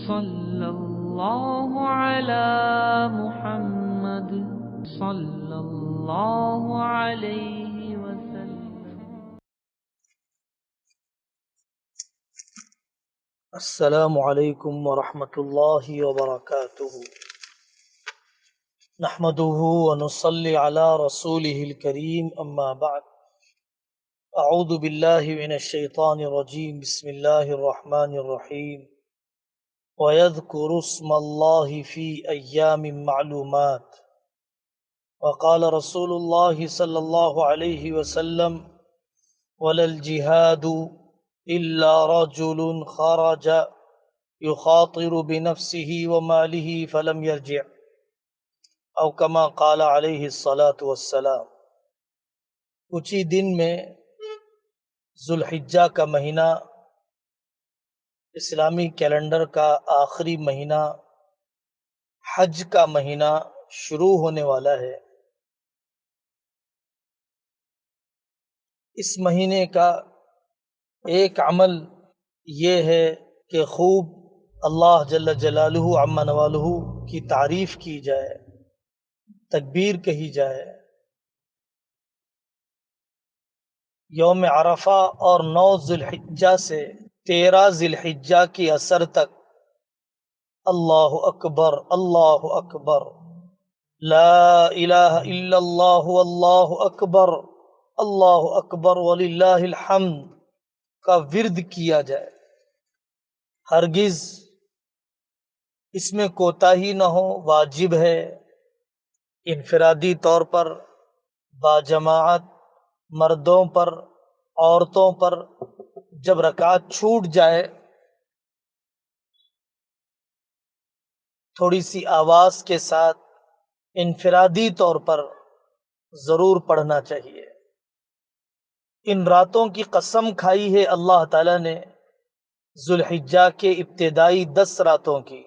صلى الله على محمد صلى الله عليه وسلم. السلام علیکم ورحمۃ اللہ وبرکاتہ. نحمده ونصلي على رسوله الكريم اما بعد. اعوذ باللہ من الشیطان الرجیم. بسم اللہ الرحمن الرحیم. وَيَذْكُرُ اسْمَ اللَّهِ فِي أَيَّامٍ مَّعْلُومَاتٍ. وقال رسول اللہ صلی اللہ علیہ وسلم: وَلَا الْجِهَادُ إِلَّا رَجُلٌ خَرَجَ يُخَاطِرُ بِنَفْسِهِ وَمَالِهِ فَلَمْ يَرْجِعْ، او کما قال علیہ الصلاۃ والسلام. کچھ ہی دن میں ذوالحجہ کا مہینہ، اسلامی کیلنڈر کا آخری مہینہ، حج کا مہینہ شروع ہونے والا ہے. اس مہینے کا ایک عمل یہ ہے کہ خوب اللہ جل جلالہ عم نوالہ کی تعریف کی جائے، تکبیر کہی جائے. یوم عرفہ اور 9 ذوالحجہ سے 13 ذوالحجہ کی اثر تک اللہ اکبر اللہ اکبر، لا الہ الا اللہ اللہ اکبر وللہ الحمد کا ورد کیا جائے. ہرگز اس میں کوتاہی نہ ہو. واجب ہے انفرادی طور پر، باجماعت، مردوں پر، عورتوں پر. جب رکعت چھوٹ جائے تھوڑی سی آواز کے ساتھ انفرادی طور پر ضرور پڑھنا چاہیے. ان راتوں کی قسم کھائی ہے اللہ تعالیٰ نے ذوالحجہ کے ابتدائی 10 راتوں کی.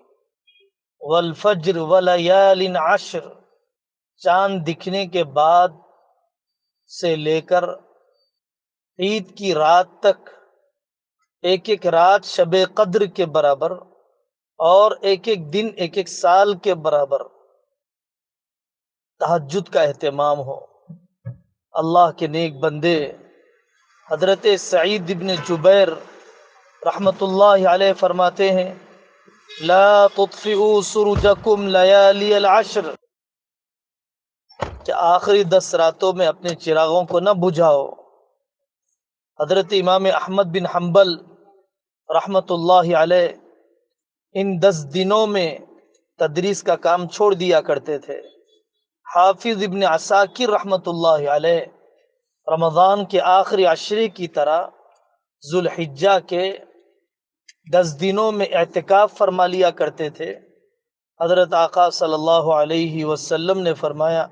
والفجر ولیال عشر، چاند دکھنے کے بعد سے لے کر عید کی رات تک ایک ایک رات شب قدر کے برابر، اور ایک ایک دن ایک ایک سال کے برابر تہجد کا اہتمام ہو. اللہ کے نیک بندے حضرت سعید ابن جبیر رحمۃ اللہ علیہ فرماتے ہیں: لا تطفئوا سرجکم لیالی العشر، کہ آخری 10 راتوں میں اپنے چراغوں کو نہ بجھاؤ. حضرت امام احمد بن حنبل رحمۃ اللہ علیہ ان 10 دنوں میں تدریس کا کام چھوڑ دیا کرتے تھے. حافظ ابن عساکر رحمۃ اللہ علیہ رمضان کے آخری عشرے کی طرح ذوالحجہ کے 10 دنوں میں اعتکاف فرما لیا کرتے تھے. حضرت آقا صلی اللہ علیہ وسلم نے فرمایا: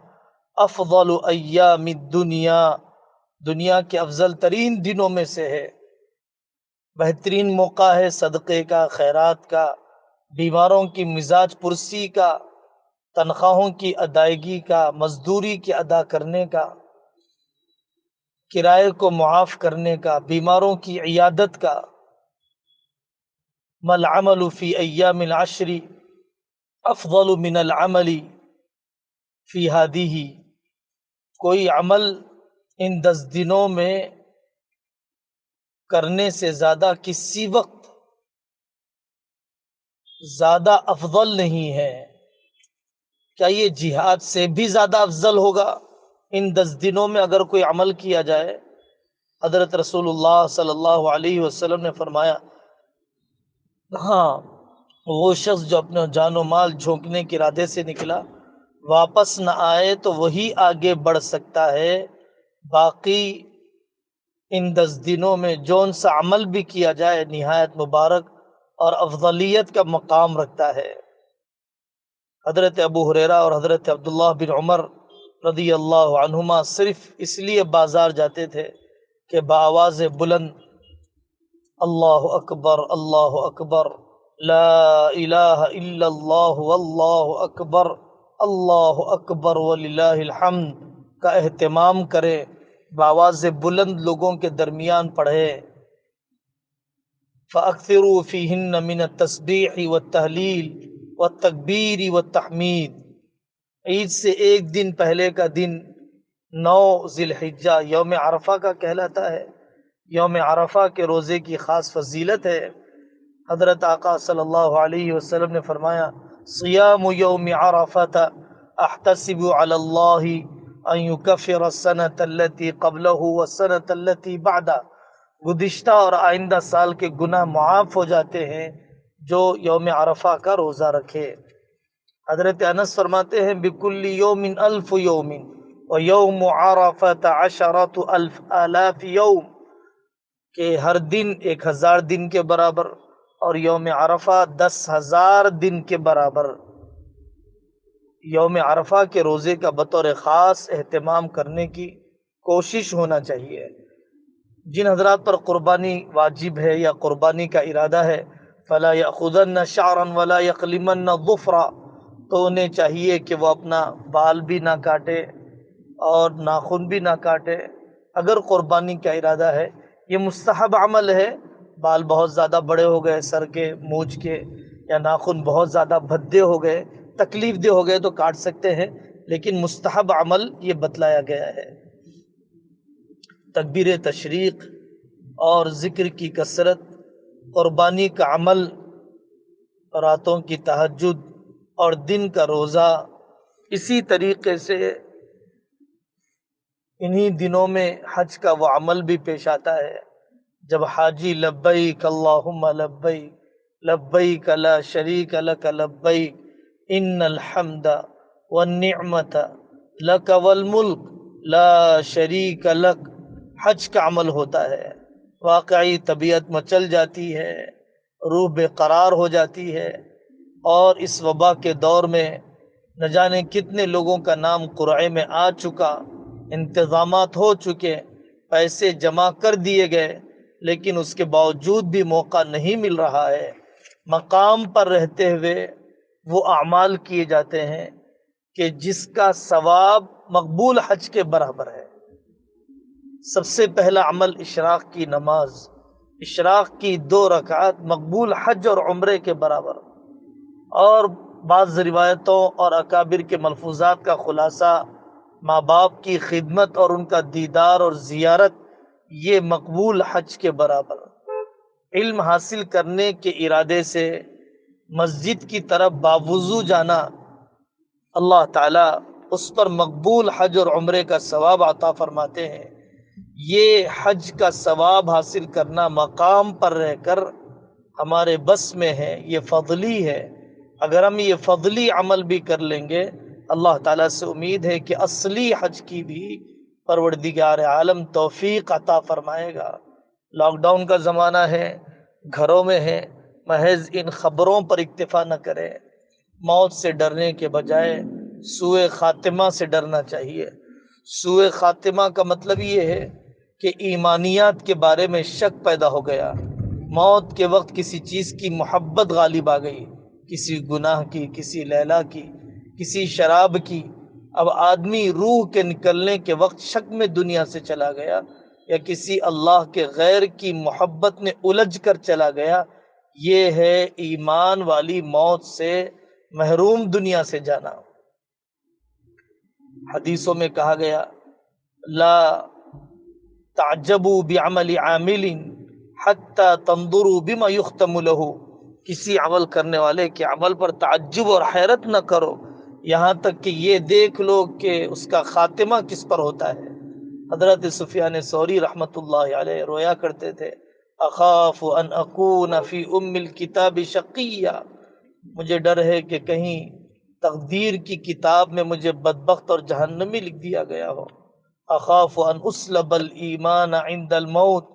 افضل ایام الدنیا، دنیا کے افضل ترین دنوں میں سے ہے، بہترین موقع ہے صدقے کا، خیرات کا، بیماروں کی مزاج پرسی کا، تنخواہوں کی ادائیگی کا، مزدوری کے ادا کرنے کا، کرائے کو معاف کرنے کا، بیماروں کی عیادت کا. ما العمل فی ایام العشر افضل من العمل فی ہذہ، کوئی عمل ان 10 دنوں میں کرنے سے زیادہ کسی وقت زیادہ افضل نہیں ہے. کیا یہ جہاد سے بھی زیادہ افضل ہوگا ان 10 دنوں میں اگر کوئی عمل کیا جائے؟ حضرت رسول اللہ صلی اللہ علیہ وسلم نے فرمایا: ہاں، وہ شخص جو اپنا جان و مال جھونکنے کے ارادے سے نکلا واپس نہ آئے تو وہی آگے بڑھ سکتا ہے. باقی ان 10 دنوں میں جون سا عمل بھی کیا جائے نہایت مبارک اور افضلیت کا مقام رکھتا ہے. حضرت ابو ہریرہ اور حضرت عبداللہ بن عمر رضی اللہ عنہما صرف اس لیے بازار جاتے تھے کہ بآواز بلند اللہ اکبر، لا الہ الا اللہ اللہ اکبر وللہ الحمد کا اہتمام کرے، بآواز بلند لوگوں کے درمیان پڑھے. فَأَكْثِرُوا فِيهِنَّ مِنَ التَّسْبِيحِ وَالتَّهْلِيلِ وَالتَّكْبِيرِ وَالتَّحْمِيدِ۔ عید سے ایک دن پہلے کا دن 9 ذی الحجہ یوم عرفہ کا کہلاتا ہے۔ یوم عرفہ کے روزے کی خاص فضیلت ہے۔ حضرت آقا صلی اللہ علیہ وسلم نے فرمایا صیام یوم عرفہ احتسب علی اللہ ان یکفر السنۃ التي قبلہ والسنۃ التي بعدہ، گزشتہ اور آئندہ سال کے گناہ معاف ہو جاتے ہیں جو یوم عرفہ کا روزہ رکھے۔ حضرت انس فرماتے ہیں بکل یوم الف یوم ویوم عرفہ عشرۃ آلاف یوم، کہ ہر دن 1000 دن کے برابر اور یوم عرفہ 10,000 دن کے برابر۔ یوم عرفہ کے روزے کا بطور خاص اہتمام کرنے کی کوشش ہونا چاہیے۔ جن حضرات پر قربانی واجب ہے یا قربانی کا ارادہ ہے فلا یأخذن شعرا ولا یقلمن ظفرا، تو انہیں چاہیے کہ وہ اپنا بال بھی نہ کاٹے اور ناخن بھی نہ کاٹے۔ اگر قربانی کا ارادہ ہے، یہ مستحب عمل ہے، بال بہت زیادہ بڑے ہو گئے سر کے، مونچھ کے، یا ناخن بہت زیادہ بھدے ہو گئے، تکلیف دہ ہو گئے تو کاٹ سکتے ہیں، لیکن مستحب عمل یہ بتلایا گیا ہے۔ تکبیر تشریق اور ذکر کی کثرت، قربانی کا عمل، راتوں کی تہجد اور دن کا روزہ، اسی طریقے سے انہی دنوں میں حج کا وہ عمل بھی پیش آتا ہے جب حاجی لبیک اللہم لبیک لبیک لا شریک لک لبیک ان الحمد والنعمت لک والملک لا شریک لک، حج کا عمل ہوتا ہے۔ واقعی طبیعت مچل جاتی ہے، روح بے قرار ہو جاتی ہے، اور اس وبا کے دور میں نہ جانے کتنے لوگوں کا نام قرعے میں آ چکا، انتظامات ہو چکے، پیسے جمع کر دیے گئے، لیکن اس کے باوجود بھی موقع نہیں مل رہا ہے۔ مقام پر رہتے ہوئے وہ اعمال کیے جاتے ہیں کہ جس کا ثواب مقبول حج کے برابر ہے۔ سب سے پہلا عمل اشراق کی نماز، اشراق کی 2 رکعت مقبول حج اور عمرے کے برابر۔ اور بعض روایتوں اور اکابر کے ملفوظات کا خلاصہ، ماں باپ کی خدمت اور ان کا دیدار اور زیارت، یہ مقبول حج کے برابر۔ علم حاصل کرنے کے ارادے سے مسجد کی طرف باوضو جانا، اللہ تعالیٰ اس پر مقبول حج اور عمرے کا ثواب عطا فرماتے ہیں۔ یہ حج کا ثواب حاصل کرنا مقام پر رہ کر ہمارے بس میں ہے، یہ فضلی ہے۔ اگر ہم یہ فضلی عمل بھی کر لیں گے، اللہ تعالیٰ سے امید ہے کہ اصلی حج کی بھی پروردگار عالم توفیق عطا فرمائے گا۔ لاک ڈاؤن کا زمانہ ہے، گھروں میں ہے، محض ان خبروں پر اکتفا نہ کریں، موت سے ڈرنے کے بجائے سوء خاتمہ سے ڈرنا چاہیے۔ سوء خاتمہ کا مطلب یہ ہے کہ ایمانیات کے بارے میں شک پیدا ہو گیا، موت کے وقت کسی چیز کی محبت غالب آ گئی، کسی گناہ کی، کسی لیلا کی، کسی شراب کی۔ اب آدمی روح کے نکلنے کے وقت شک میں دنیا سے چلا گیا، یا کسی اللہ کے غیر کی محبت میں الجھ کر چلا گیا۔ یہ ہے ایمان والی موت سے محروم دنیا سے جانا۔ حدیثوں میں کہا گیا لا تعجبوا بعمل عامل حتی تنظروا بما یختم له، کسی عمل کرنے والے کے عمل پر تعجب اور حیرت نہ کرو یہاں تک کہ یہ دیکھ لو کہ اس کا خاتمہ کس پر ہوتا ہے۔ حضرت سفیان ثوری رحمۃ اللہ علیہ رویا کرتے تھے اخاف ان اکون فی الکتاب شقیہ، مجھے ڈر ہے کہ کہیں تقدیر کی کتاب میں مجھے بدبخت اور جہنمی لکھ دیا گیا ہو۔ اخاف ان اسلب الایمان عند الموت،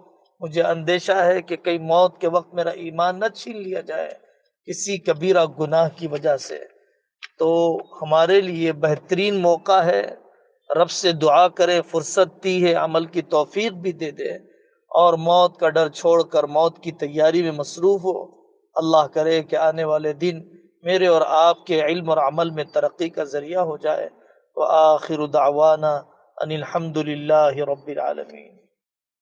مجھے اندیشہ ہے کہ کئی موت کے وقت میرا ایمان نہ چھین لیا جائے کسی کبیرہ گناہ کی وجہ سے۔ تو ہمارے لیے بہترین موقع ہے، رب سے دعا کرے فرصت دی ہے، عمل کی توفیق بھی دے دے، اور موت کا ڈر چھوڑ کر موت کی تیاری میں مصروف ہو۔ اللہ کرے کہ آنے والے دن میرے اور آپ کے علم اور عمل میں ترقی کا ذریعہ ہو جائے۔ وآخر دعوانا ان الحمد للہ رب العالمین۔